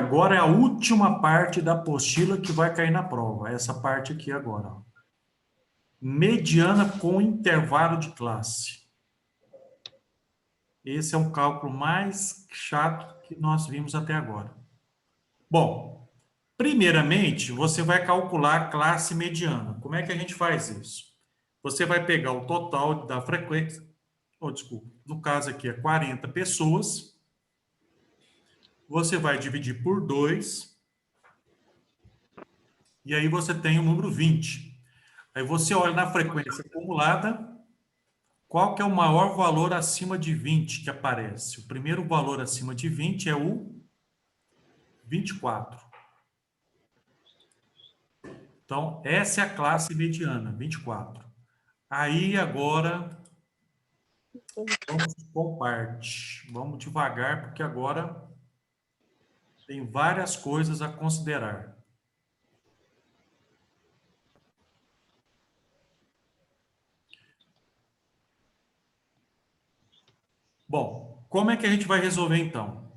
agora é a última parte da apostila que vai cair na prova. Essa parte aqui agora. Ó. Mediana com intervalo de classe. Esse é o cálculo mais chato que nós vimos até agora. Bom, primeiramente, você vai calcular a classe mediana. Como é que a gente faz isso? Você vai pegar o total da frequência, desculpa, no caso aqui é 40 pessoas, você vai dividir por 2, e aí você tem o número 20. Aí você olha na frequência acumulada, qual que é o maior valor acima de 20 que aparece? O primeiro valor acima de 20 é o 24. Então, essa é a classe mediana, 24. Aí, agora, vamos por parte. Vamos devagar, porque agora tem várias coisas a considerar. Bom, como é que a gente vai resolver, então?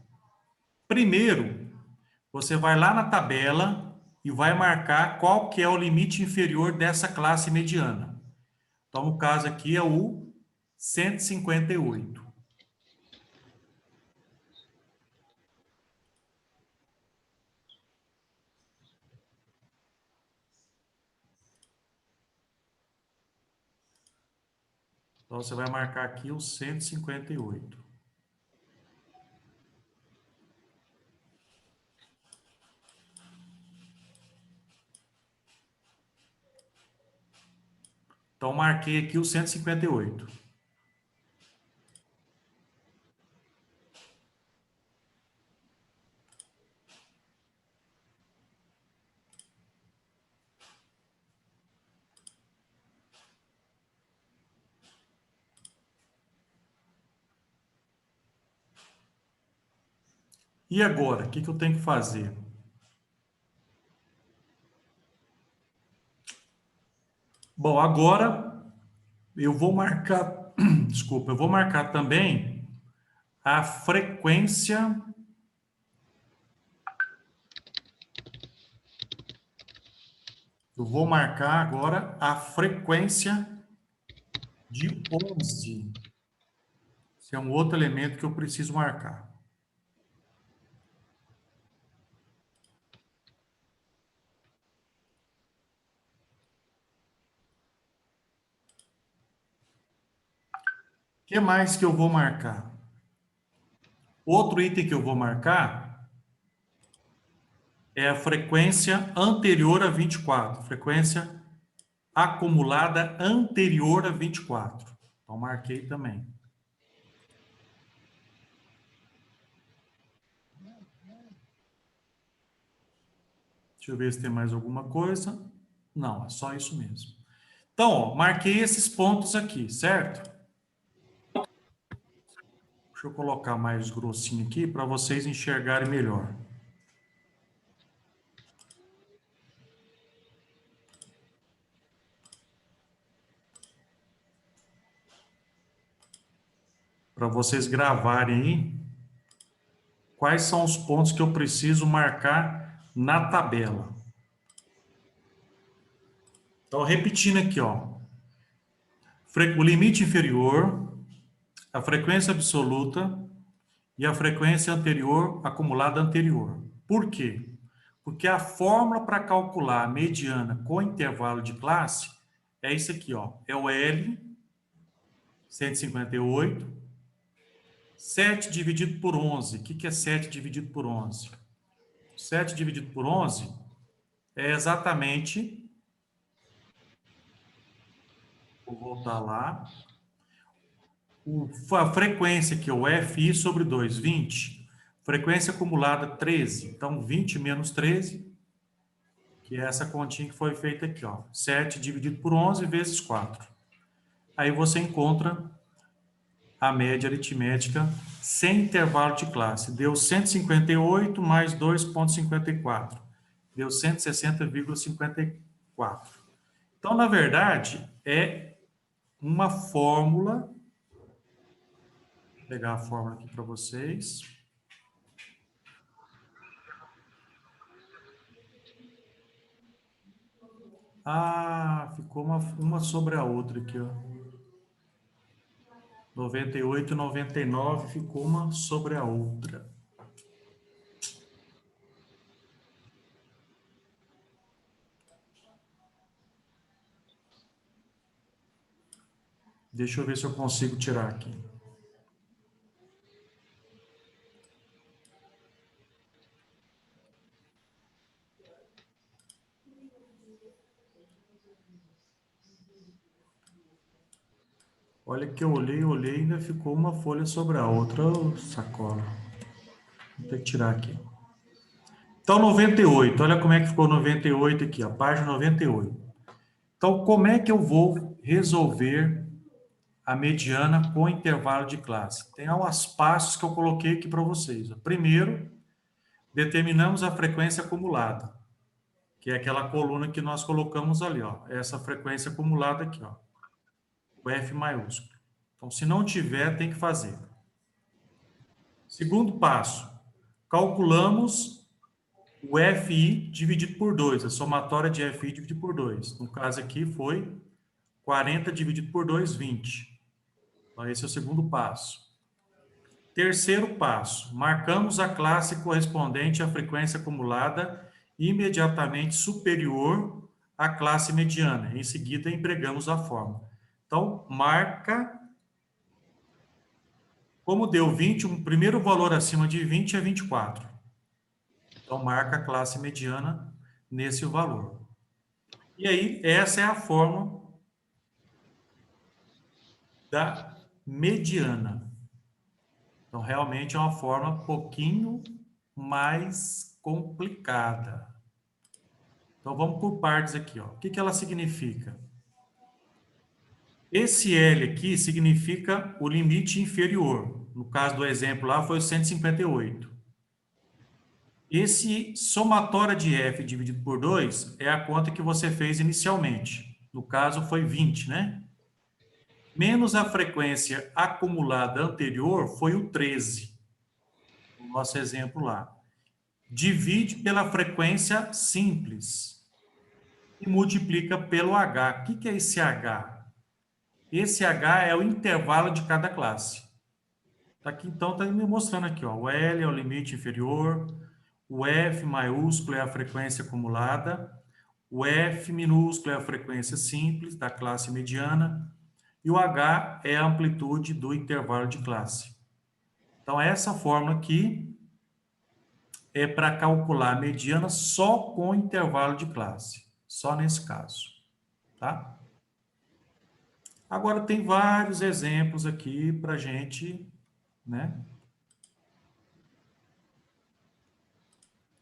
Primeiro, você vai lá na tabela e vai marcar qual que é o limite inferior dessa classe mediana. Então, no caso aqui é o 158. Então, você vai marcar aqui o 158. Então, marquei aqui o 158. E agora, o que eu tenho que fazer? Bom, agora eu vou marcar, desculpa, eu vou marcar também a frequência eu vou marcar agora a frequência de 11. Esse é um outro elemento que eu preciso marcar. O que mais que eu vou marcar? Outro item que eu vou marcar é a frequência anterior a 24. Frequência acumulada anterior a 24. Então, marquei também. Deixa eu ver se tem mais alguma coisa. Não, é só isso mesmo. Então, ó, marquei esses pontos aqui, certo? Deixa eu colocar mais grossinho aqui para vocês enxergarem melhor. Para vocês gravarem aí quais são os pontos que eu preciso marcar na tabela. Então, repetindo aqui, ó. O limite inferior, a frequência absoluta e a frequência anterior acumulada anterior. Por quê? Porque a fórmula para calcular a mediana com intervalo de classe é isso aqui, ó. É o L, 158, 7 dividido por 11. O que é 7 dividido por 11? 7 dividido por 11 é exatamente... Vou voltar lá. A frequência aqui, o FI sobre 2, 20. Frequência acumulada, 13. Então, 20 menos 13, que é essa continha que foi feita aqui, ó. 7 dividido por 11 vezes 4. Aí você encontra a média aritmética sem intervalo de classe. Deu 158 mais 2,54. Deu 160,54. Então, na verdade, é uma fórmula. Vou pegar a fórmula aqui para vocês. Ah, ficou uma sobre a outra aqui, ó. 98 e 99 ficou uma sobre a outra. Deixa eu ver se eu consigo tirar aqui. Olha que eu olhei, e ainda ficou uma folha sobre a outra. Ô, sacola. Vou ter que tirar aqui. Então, 98. Olha como é que ficou 98 aqui, a página 98. Então, como é que eu vou resolver a mediana com intervalo de classe? Tem os passos que eu coloquei aqui para vocês. Primeiro, determinamos a frequência acumulada, que é aquela coluna que nós colocamos ali, ó. Essa frequência acumulada aqui, ó. O F maiúsculo. Então, se não tiver, tem que fazer. Segundo passo, calculamos o FI dividido por 2, a somatória de FI dividido por 2. No caso aqui foi 40 dividido por 2, 20. Então, esse é o segundo passo. Terceiro passo, marcamos a classe correspondente à frequência acumulada imediatamente superior à classe mediana. Em seguida, empregamos a fórmula. Então, marca, como deu 20, o primeiro valor acima de 20 é 24. Então, marca a classe mediana nesse valor. E aí, essa é a fórmula da mediana. Então, realmente é uma forma um pouquinho mais complicada. Então, vamos por partes aqui, ó. O que ela significa? Esse L aqui significa o limite inferior. No caso do exemplo lá, foi o 158. Esse somatória de F dividido por 2 é a conta que você fez inicialmente. No caso, foi 20, né? Menos a frequência acumulada anterior foi o 13. No nosso exemplo lá. Divide pela frequência simples e multiplica pelo H. O que é esse H? Esse H é o intervalo de cada classe. Tá aqui, então, está me mostrando aqui, ó. O L é o limite inferior, o F maiúsculo é a frequência acumulada, o F minúsculo é a frequência simples da classe mediana e o H é a amplitude do intervalo de classe. Então, essa fórmula aqui é para calcular a mediana só com intervalo de classe, só nesse caso, tá? Agora, tem vários exemplos aqui para a gente, né,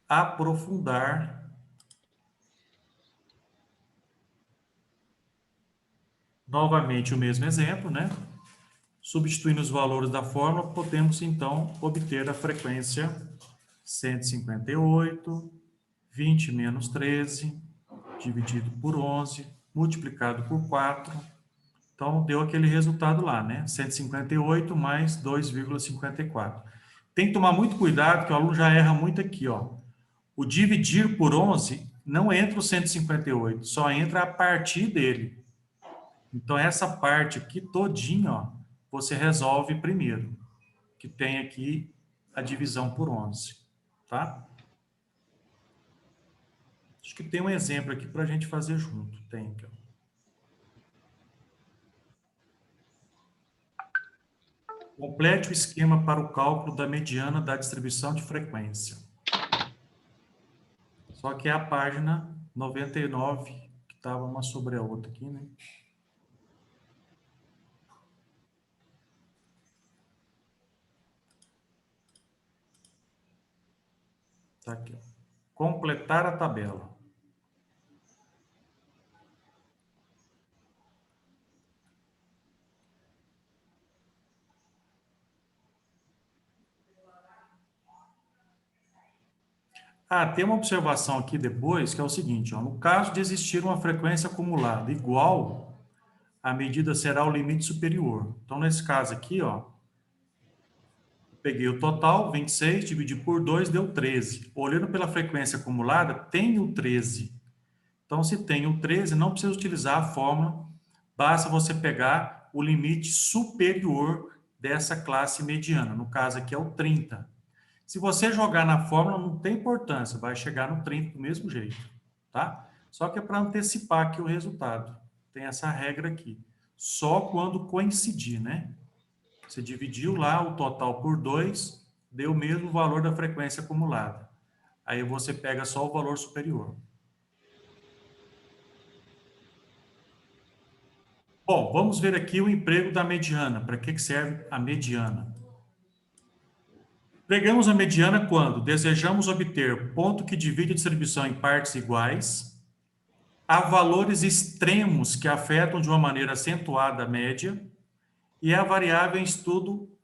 aprofundar. Novamente o mesmo exemplo, né? Substituindo os valores da fórmula, podemos então obter a frequência 158, 20 menos 13, dividido por 11, multiplicado por 4. Então, deu aquele resultado lá, né? 158 mais 2,54. Tem que tomar muito cuidado, que o aluno já erra muito aqui, ó. O dividir por 11 não entra o 158, só entra a partir dele. Então, essa parte aqui todinha, ó, você resolve primeiro, que tem aqui a divisão por 11, tá? Acho que tem um exemplo aqui para a gente fazer junto. Tem aqui, ó. Complete o esquema para o cálculo da mediana da distribuição de frequência. Só que é a página 99, que estava uma sobre a outra aqui, né? Tá aqui, ó. Completar a tabela. Ah, tem uma observação aqui depois, que é o seguinte, ó, no caso de existir uma frequência acumulada igual, a medida será o limite superior. Então, nesse caso aqui, ó, peguei o total, 26, dividi por 2, deu 13. Olhando pela frequência acumulada, tem o 13. Então, se tem o 13, não precisa utilizar a fórmula, basta você pegar o limite superior dessa classe mediana, no caso aqui é o 30. Se você jogar na fórmula, não tem importância, vai chegar no 30 do mesmo jeito, tá? Só que é para antecipar aqui o resultado. Tem essa regra aqui. Só quando coincidir, né? Você dividiu lá o total por 2, deu o mesmo valor da frequência acumulada. Aí você pega só o valor superior. Bom, vamos ver aqui o emprego da mediana. Para que serve a mediana? Pegamos a mediana quando desejamos obter ponto que divide a distribuição em partes iguais, há valores extremos que afetam de uma maneira acentuada a média, e a variável em estudo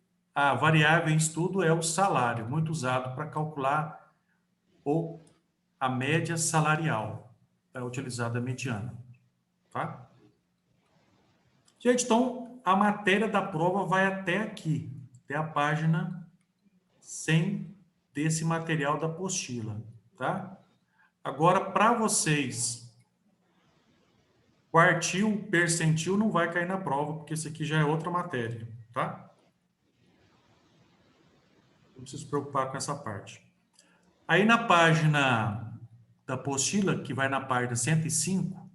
é o salário, muito usado para calcular a média salarial. É utilizada a mediana, tá? Gente, então a matéria da prova vai até aqui, até a página 100 desse material da apostila, tá? Agora, para vocês, quartil, percentil não vai cair na prova, porque isso aqui já é outra matéria, tá? Não precisa se preocupar com essa parte. Aí na página da apostila, que vai na página 105,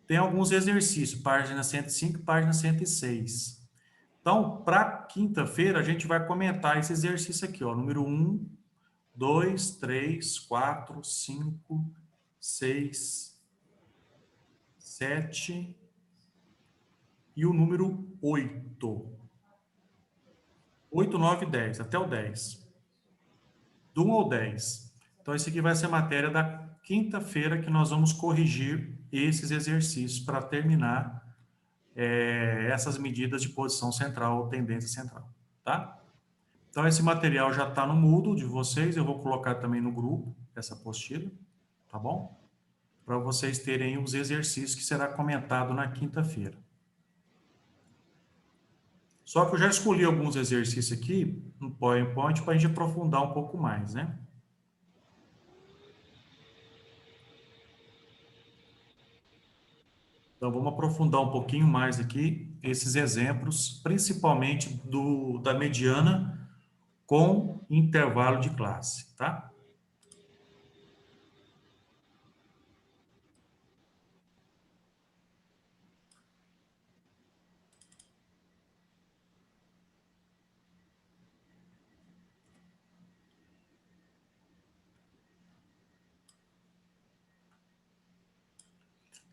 tem alguns exercícios, página 105 e página 106. Então, para quinta-feira, a gente vai comentar esse exercício aqui, ó, número 1, 2, 3, 4, 5, 6, 7 e o número 8. 8, 9, 10, até o 10. Do 1 ao 10. Então, esse aqui vai ser a matéria da quinta-feira que nós vamos corrigir esses exercícios para terminar essas medidas de posição central ou tendência central, tá? Então, esse material já está no Moodle de vocês, eu vou colocar também no grupo essa apostila, tá bom? Para vocês terem os exercícios que será comentado na quinta-feira. Só que eu já escolhi alguns exercícios aqui no PowerPoint para a gente aprofundar um pouco mais, né? Então, vamos aprofundar um pouquinho mais aqui esses exemplos, principalmente da mediana com intervalo de classe, tá?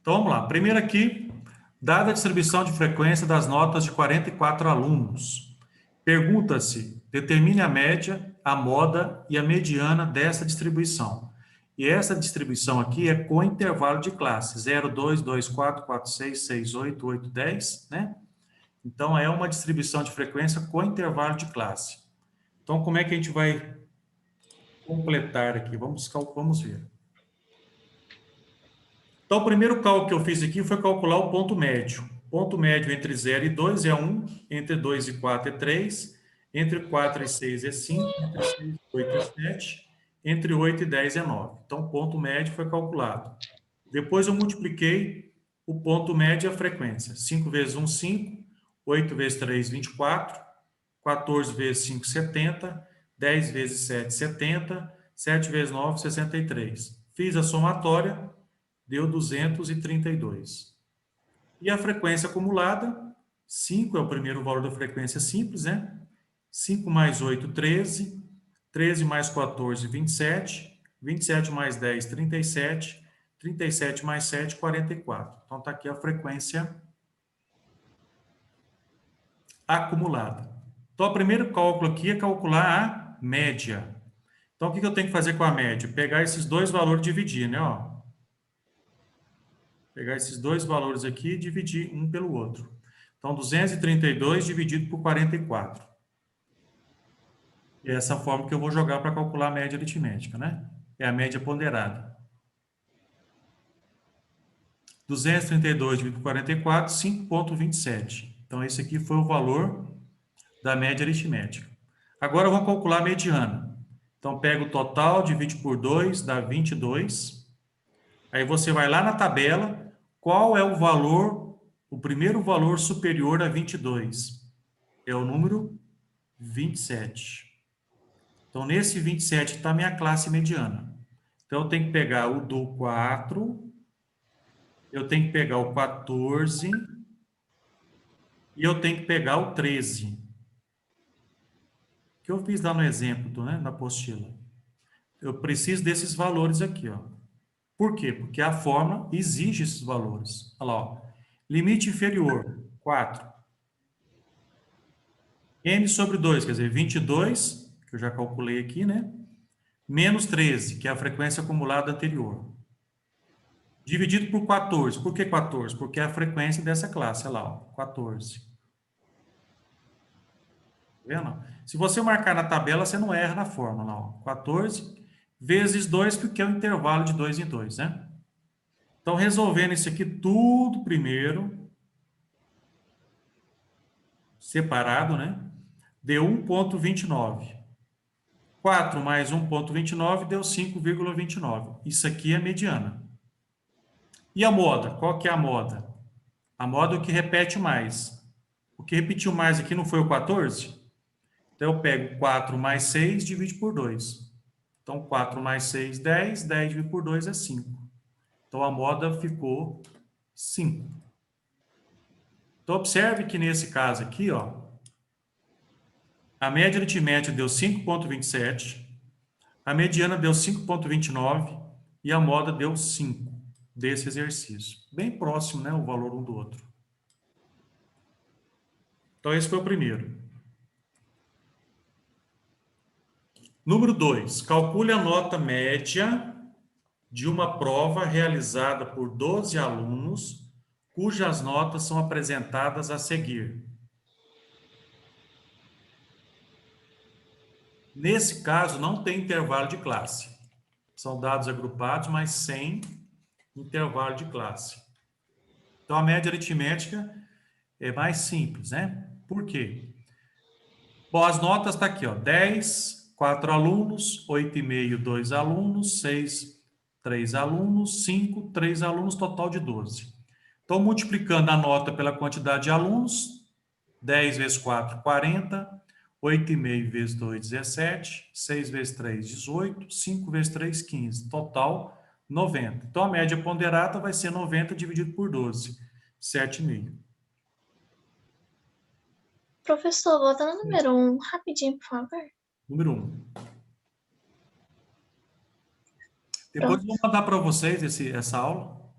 Então, vamos lá. Primeiro aqui, dada a distribuição de frequência das notas de 44 alunos, pergunta-se, determine a média, a moda e a mediana dessa distribuição. E essa distribuição aqui é com intervalo de classe, 0, 2, 2, 4, 4, 6, 6, 8, 8, 10, né? Então, é uma distribuição de frequência com intervalo de classe. Então, como é que a gente vai completar aqui? Vamos ver. Então, o primeiro cálculo que eu fiz aqui foi calcular o ponto médio. Ponto médio entre 0 e 2 é 1, entre 2 e 4 é 3, entre 4 e 6 é 5, entre 6 e 8 é 7, entre 8 e 10 é 9. Então, o ponto médio foi calculado. Depois eu multipliquei o ponto médio e a frequência. 5 vezes 1, 5, 8 vezes 3, 24, 14 vezes 5, 70, 10 vezes 7, 70, 7 vezes 9, 63. Fiz a somatória, deu 232. E a frequência acumulada, 5 é o primeiro valor da frequência simples, né? 5 mais 8, 13. 13 mais 14, 27. 27 mais 10, 37. 37 mais 7, 44. Então, está aqui a frequência acumulada. Então, o primeiro cálculo aqui é calcular a média. Então, o que eu tenho que fazer com a média? Pegar esses dois valores e dividir, né? Ó. Pegar esses dois valores aqui e dividir um pelo outro. Então, 232 dividido por 44. É essa forma que eu vou jogar para calcular a média aritmética, né? É a média ponderada. 232 dividido por 44, 5,27. Então, esse aqui foi o valor da média aritmética. Agora, vamos calcular a mediana. Então, pega o total, divide por 2, dá 22. Aí você vai lá na tabela, qual é o valor, o primeiro valor superior a 22? É o número 27. Então, nesse 27 está a minha classe mediana. Então, eu tenho que pegar o do 4, eu tenho que pegar o 14 e eu tenho que pegar o 13. Que eu fiz lá no exemplo, né, na apostila. Eu preciso desses valores aqui, ó. Por quê? Porque a fórmula exige esses valores. Olha lá, ó. Limite inferior, 4. N sobre 2, quer dizer, 22, que eu já calculei aqui, né? Menos 13, que é a frequência acumulada anterior. Dividido por 14. Por que 14? Porque é a frequência dessa classe. Olha lá, ó, 14. Tá vendo? Se você marcar na tabela, você não erra na fórmula. Ó. 14 vezes 2, porque é o intervalo de 2 em 2, né? Então, resolvendo isso aqui tudo primeiro, separado, né? Deu 1,29. 4 mais 1,29 deu 5,29. Isso aqui é a mediana. E a moda? Qual que é a moda? A moda é o que repete mais. O que repetiu mais aqui não foi o 14? Então, eu pego 4 mais 6, divide por 2. Então, 4 mais 6, 10. 10 dividido por 2 é 5. Então, a moda ficou 5. Então, observe que nesse caso aqui, ó, a média aritmética deu 5,27, a mediana deu 5,29 e a moda deu 5 desse exercício. Bem próximo, né, o valor um do outro. Então, esse foi o primeiro. Número 2. Calcule a nota média de uma prova realizada por 12 alunos, cujas notas são apresentadas a seguir. Nesse caso, não tem intervalo de classe. São dados agrupados, mas sem intervalo de classe. Então, a média aritmética é mais simples, né? Por quê? Bom, as notas estão aqui, ó. 10, 4 alunos, 8,5, 2 alunos, 6, 3 alunos, 5, 3 alunos, total de 12. Então, multiplicando a nota pela quantidade de alunos, 10 vezes 4, 40, 8,5 vezes 2, 17, 6 vezes 3, 18, 5 vezes 3, 15, total 90. Então, a média ponderada vai ser 90 dividido por 12, 7,5. Professor, voltando ao número 1, rapidinho, por favor. Número 1. Depois eu Pronto. vou mandar para vocês essa aula.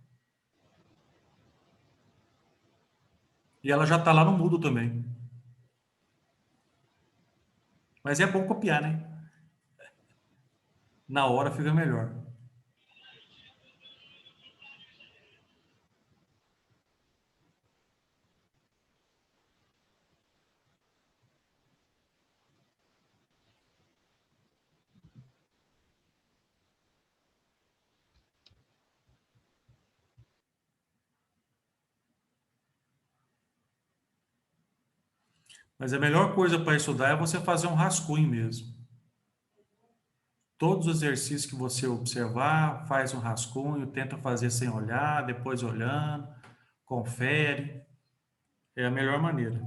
E ela já está lá no Moodle também. Mas é bom copiar, né? Na hora fica melhor. Mas a melhor coisa para estudar é você fazer um rascunho mesmo. Todos os exercícios que você observar, faz um rascunho, tenta fazer sem olhar, depois olhando, confere. É a melhor maneira.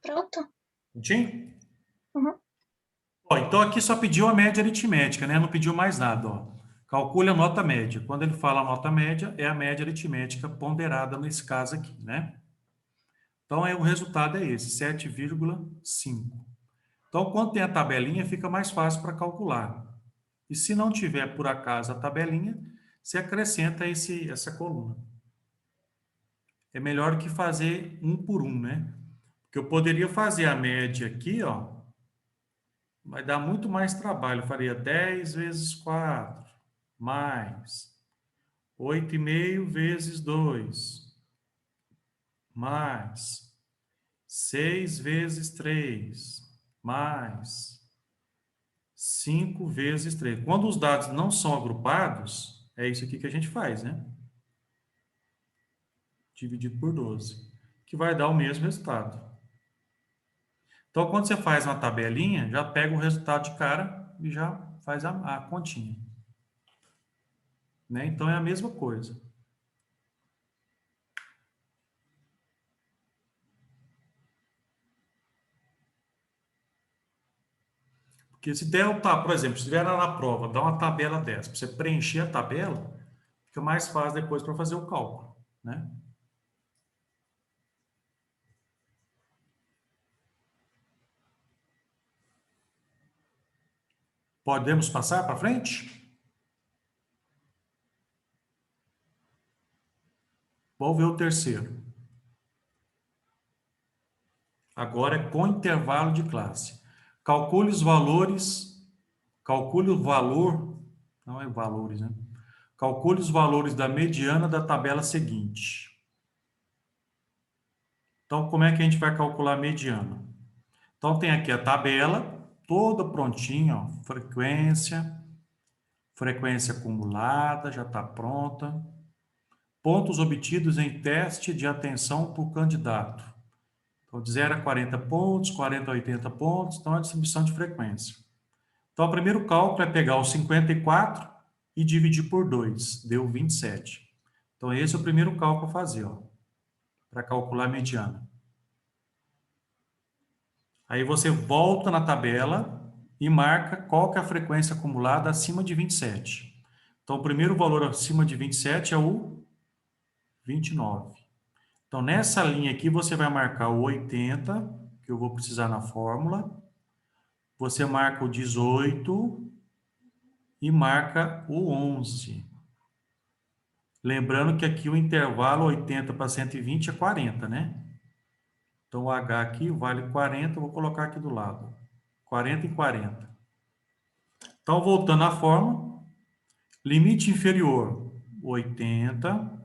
Pronto? Entendi? Uhum. Ó, então aqui só pediu a média aritmética, né? Não pediu mais nada, ó. Calcule a nota média. Quando ele fala nota média, é a média aritmética ponderada nesse caso aqui, né? Então, o resultado é esse, 7,5. Então, quando tem a tabelinha, fica mais fácil para calcular. E se não tiver, por acaso, a tabelinha, você acrescenta essa coluna. É melhor que fazer um por um, né? Porque eu poderia fazer a média aqui, ó, vai dar muito mais trabalho. Eu faria 10 vezes 4, mais 8,5 vezes 2, mais 6 vezes 3, mais 5 vezes 3. Quando os dados não são agrupados, é isso aqui que a gente faz, né? Dividido por 12, que vai dar o mesmo resultado. Então, quando você faz uma tabelinha, já pega o resultado de cara e já faz a continha. Né? Então, é a mesma coisa. Porque se der, por exemplo, se tiver lá na prova, dá uma tabela dessa, para você preencher a tabela, fica mais fácil depois para fazer o cálculo, né? Podemos passar para frente? Vamos ver o terceiro. Agora é com intervalo de classe. Calcule os valores, calcule o valor, não é valores, né? Calcule os valores da mediana da tabela seguinte. Então, como é que a gente vai calcular a mediana? Então, tem aqui a tabela, toda prontinha, ó, frequência acumulada, já está pronta. Pontos obtidos em teste de atenção por candidato. Então, de 0 a 40 pontos, 40 a 80 pontos, então, a distribuição de frequência. Então, o primeiro cálculo é pegar os 54 e dividir por 2, deu 27. Então, esse é o primeiro cálculo a fazer, ó, para calcular a mediana. Aí você volta na tabela e marca qual que é a frequência acumulada acima de 27. Então, o primeiro valor acima de 27 é o 29. Então, nessa linha aqui, você vai marcar o 80, que eu vou precisar na fórmula. Você marca o 18 e marca o 11. Lembrando que aqui o intervalo 80 para 120 é 40, né? Então, o H aqui vale 40, eu vou colocar aqui do lado. 40 e 40. Então, voltando à fórmula, limite inferior, 80.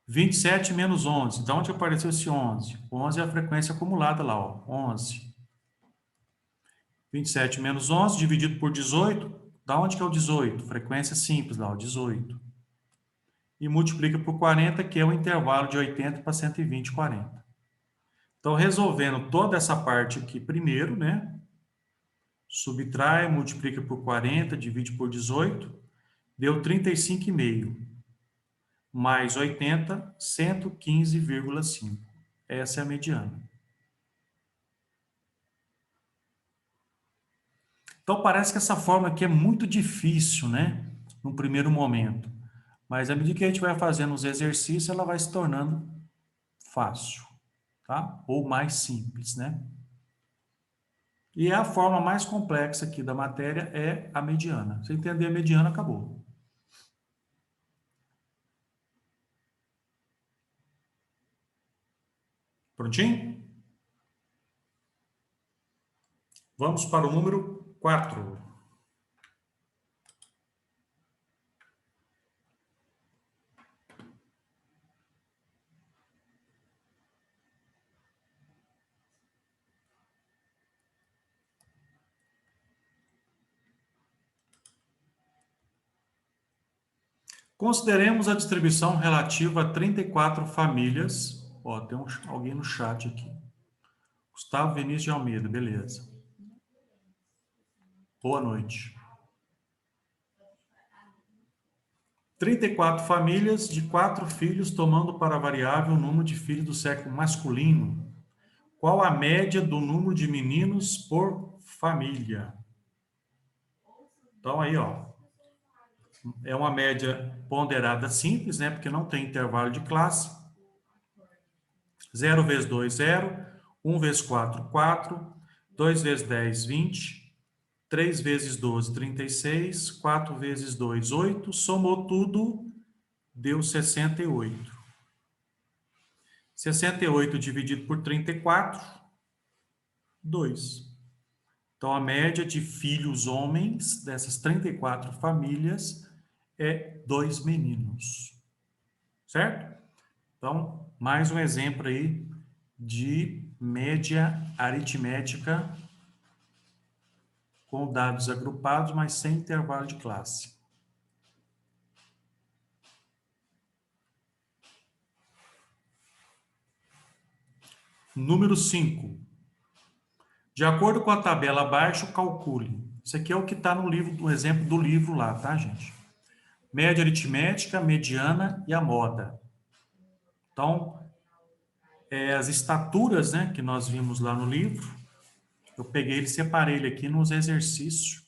27 menos 11. De onde apareceu esse 11? 11 é a frequência acumulada lá, ó, 11. 27 menos 11 dividido por 18. Da onde que é o 18? Frequência simples lá, ó, 18. E multiplica por 40, que é o intervalo de 80 para 120, 40. Então, resolvendo toda essa parte aqui primeiro, né? Subtrai, multiplica por 40, divide por 18, deu 35,5. Mais 80, 115,5. Essa é a mediana. Então, parece que essa forma aqui é muito difícil, né? No primeiro momento. Mas, à medida que a gente vai fazendo os exercícios, ela vai se tornando fácil, tá? Ou mais simples, né? E a forma mais complexa aqui da matéria é a mediana. Se entender a mediana, acabou. Prontinho? Vamos para o número 4. Consideremos a distribuição relativa a 34 famílias. Ó, tem alguém no chat aqui. Gustavo Vinícius de Almeida, beleza. Boa noite. 34 famílias de 4 filhos, tomando para variável o número de filhos do sexo masculino. Qual a média do número de meninos por família? Então, aí, ó. É uma média ponderada simples, né? Porque não tem intervalo de classe. 0 vezes 2, 0. 1 vezes 4, 4. 2 vezes 10, 20. 3 vezes 12, 36. 4 vezes 2, 8. Somou tudo, deu 68. 68 dividido por 34, 2. Então, a média de filhos homens dessas 34 famílias é 2 meninos. Certo? Então, mais um exemplo aí de média aritmética com dados agrupados, mas sem intervalo de classe. Número 5. De acordo com a tabela abaixo, calcule Isso aqui é o que está no livro, no exemplo do livro lá, tá, gente? Média aritmética, mediana e a moda. Então, as estaturas, né, que nós vimos lá no livro, eu peguei ele e separei ele aqui nos exercícios.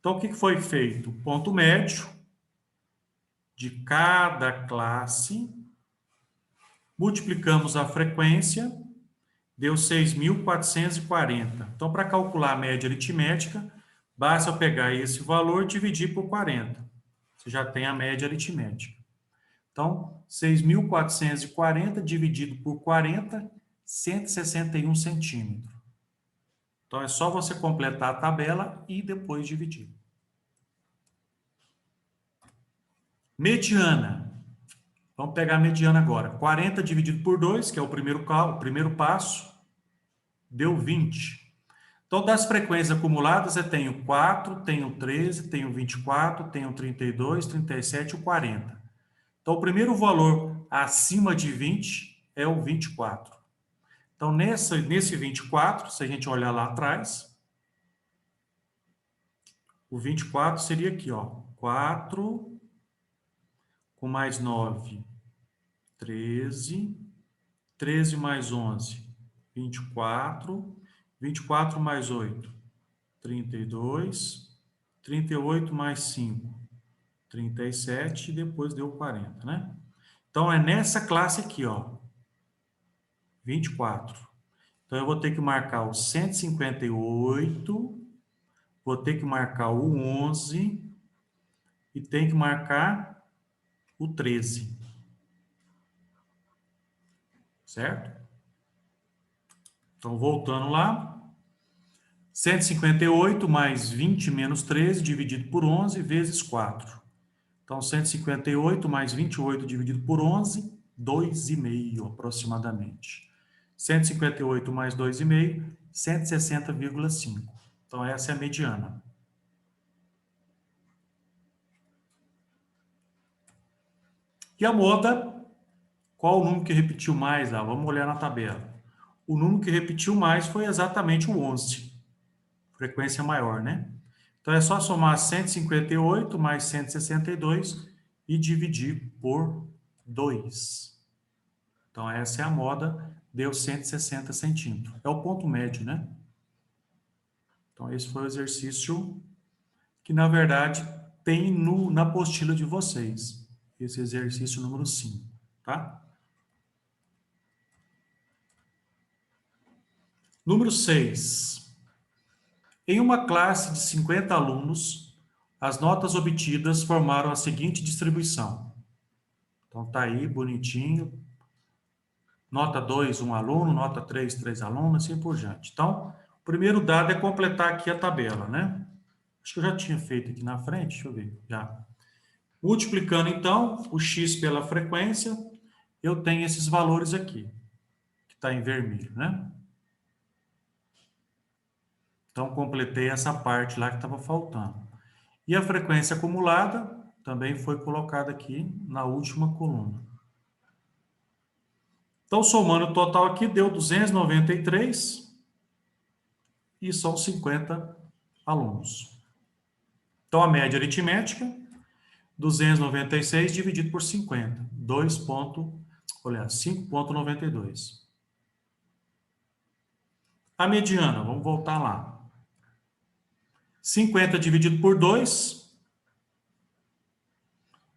Então, o que foi feito? O ponto médio de cada classe, multiplicamos a frequência, deu 6.440. Então, para calcular a média aritmética, basta eu pegar esse valor e dividir por 40. Você já tem a média aritmética. Então, 6.440 dividido por 40, 161 centímetros. Então, é só você completar a tabela e depois dividir. Mediana. Vamos pegar a mediana agora. 40 dividido por 2, que é o primeiro passo, deu 20. Então, das frequências acumuladas, eu tenho 4, tenho 13, tenho 24, tenho 32, 37 e 40. Então, o primeiro valor acima de 20 é o 24. Então, nesse 24, se a gente olhar lá atrás, o 24 seria aqui, ó, 4 com mais 9, 13, 13 mais 11, 24, 24 mais 8, 32, 38 mais 5, 37 e depois deu 40, né? Então, é nessa classe aqui, ó, 24. Então, eu vou ter que marcar o 158, vou ter que marcar o 11 e tem que marcar o 13. Certo? Então, voltando lá, 158 mais 20 menos 13 dividido por 11 vezes 4. Então, 158 mais 28 dividido por 11, 2,5 aproximadamente. 158 mais 2,5, 160,5. Então, essa é a mediana. E a moda, qual o número que repetiu mais lá? Vamos olhar na tabela. O número que repetiu mais foi exatamente o 11. Frequência maior, né? Então, é só somar 158 mais 162 e dividir por 2. Então, essa é a moda, deu 160 centímetros. É o ponto médio, né? Então, esse foi o exercício que, na verdade, tem na apostila de vocês. Esse exercício número 5, tá? Número 6. Em uma classe de 50 alunos, as notas obtidas formaram a seguinte distribuição. Então, tá aí, bonitinho. Nota 2, um aluno. Nota 3, 3 alunos, assim por diante. Então, o primeiro dado é completar aqui a tabela, né? Acho que eu já tinha feito aqui na frente, deixa eu ver. Já. Multiplicando, então, o x pela frequência, eu tenho esses valores aqui, que está em vermelho, né? Então, completei essa parte lá que estava faltando. E a frequência acumulada também foi colocada aqui na última coluna. Então, somando o total aqui, deu 293 e são 50 alunos. Então, a média aritmética, 296 dividido por 50, 5,92. A mediana, vamos voltar lá. 50 dividido por 2,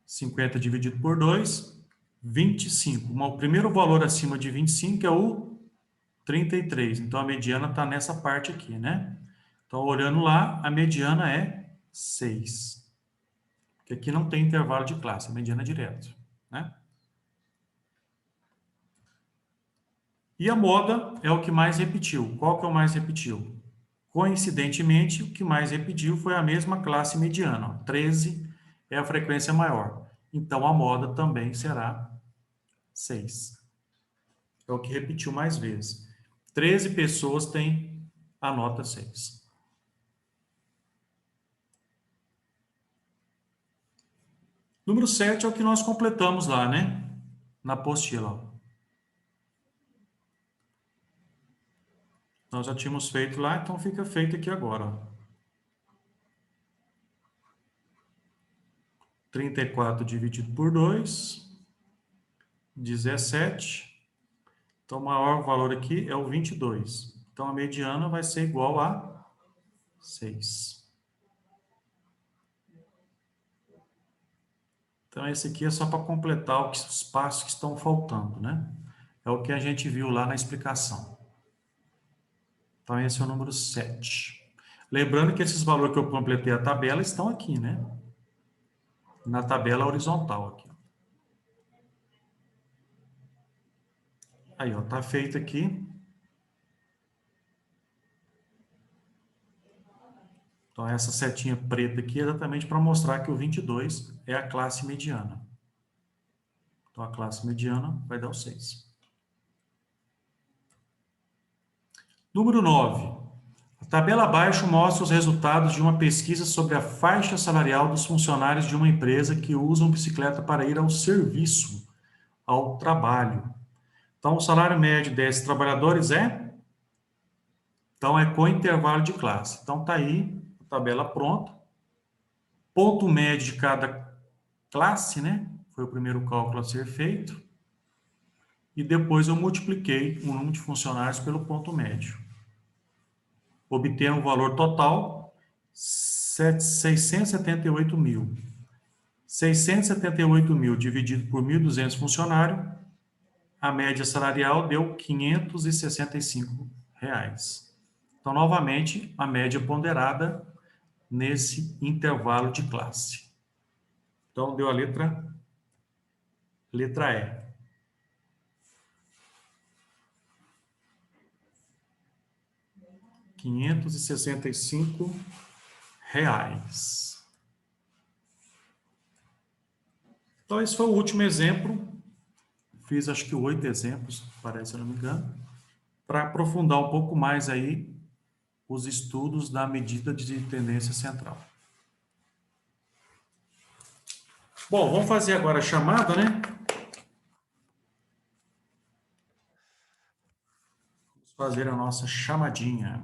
50 dividido por 2, 25. O primeiro valor acima de 25 é o 33. Então, a mediana está nessa parte aqui, né? Então, olhando lá, a mediana é 6. Porque aqui não tem intervalo de classe, a mediana é direto, né? E a moda é o que mais repetiu. Qual que é o mais repetiu? Coincidentemente, o que mais repetiu foi a mesma classe mediana. 13 é a frequência maior. Então, a moda também será 6. É o que repetiu mais vezes. 13 pessoas têm a nota 6. Número 7 é o que nós completamos lá, né? Na apostila. Ó. Nós já tínhamos feito lá, então fica feito aqui agora. Ó. 34 dividido por 2, 17. Então, o maior valor aqui é o 22. Então, a mediana vai ser igual a 6. Então, esse aqui é só para completar os passos que estão faltando, né? É o que a gente viu lá na explicação. Então, esse é o número 7. Lembrando que esses valores que eu completei a tabela estão aqui, né? Na tabela horizontal aqui. Aí, ó, tá feito aqui. Então, essa setinha preta aqui é exatamente para mostrar que o 22 é a classe mediana. Então, a classe mediana vai dar o 6. Número 9. A tabela abaixo mostra os resultados de uma pesquisa sobre a faixa salarial dos funcionários de uma empresa que usam bicicleta para ir ao serviço, ao trabalho. Então, o salário médio desses trabalhadores é? Então, é com intervalo de classe. Então, está aí a tabela pronta. Ponto médio de cada classe, né? Foi o primeiro cálculo a ser feito. E depois eu multipliquei o número de funcionários pelo ponto médio. Obtendo um valor total, 678 mil. 678 mil dividido por 1.200 funcionários, a média salarial deu R$ 565. Então, novamente, a média ponderada nesse intervalo de classe. Então, deu a letra E. R$ 565. Então, esse foi o último exemplo. Fiz, acho que 8 exemplos, parece, se eu não me engano, para aprofundar um pouco mais aí os estudos da medida de tendência central. Bom, vamos fazer agora a chamada, né? Vamos fazer a nossa chamadinha.